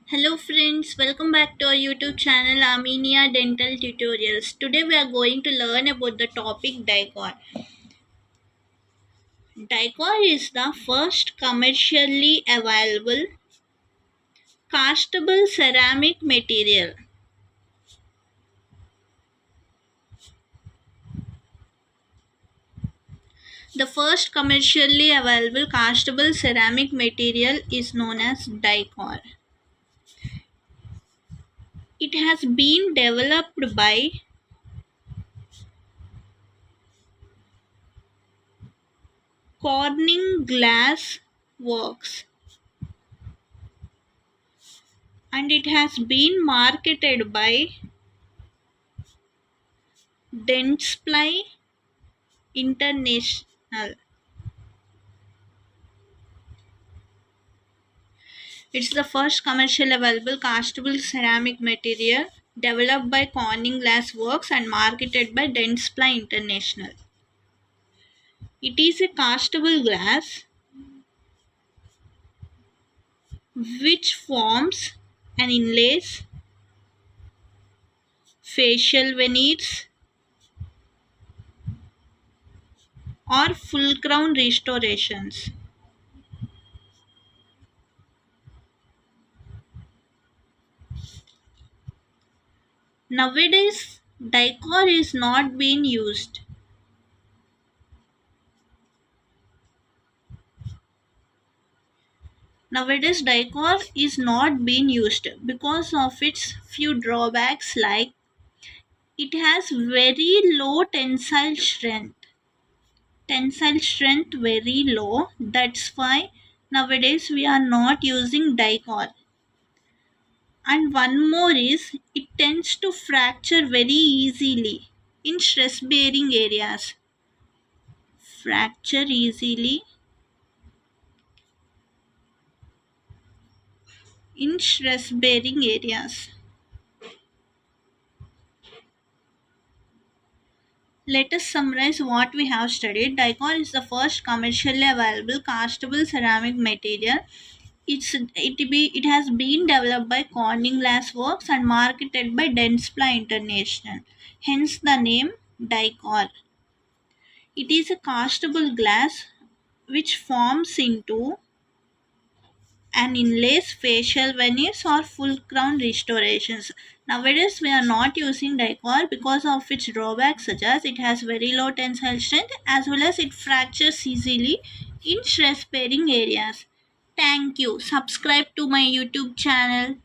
Hello friends, welcome back to our YouTube channel Armenia Dental Tutorials. Today we are going to learn about the topic Dicor. Dicor is the first commercially available castable ceramic material. The first commercially available castable ceramic material is known as Dicor. It has been developed by Corning Glass Works and it has been marketed by Dentsply International. It's the first commercially available castable ceramic material developed by Corning Glass Works and marketed by Dentsply International. It is a castable glass which forms and inlays facial veneers or full crown restorations. Nowadays, Dicor is not being used. Nowadays, Dicor is not being used because of its few drawbacks like it has very low tensile strength very low. That's why nowadays we are not using Dicor. And one more is it tends to fracture very easily in stress bearing areas. Fracture easily in stress bearing areas. Let us summarize what we have studied. Dicor is the first commercially available castable ceramic material. It has been developed by Corning Glass Works and marketed by Dentsply International. Hence the name Dicor. It is a castable glass which forms into and inlays facial veneers or full crown restorations. Nowadays, we are not using Dicor because of its drawbacks, such as it has very low tensile strength as well as it fractures easily in stress bearing areas. Thank you. Subscribe to my YouTube channel.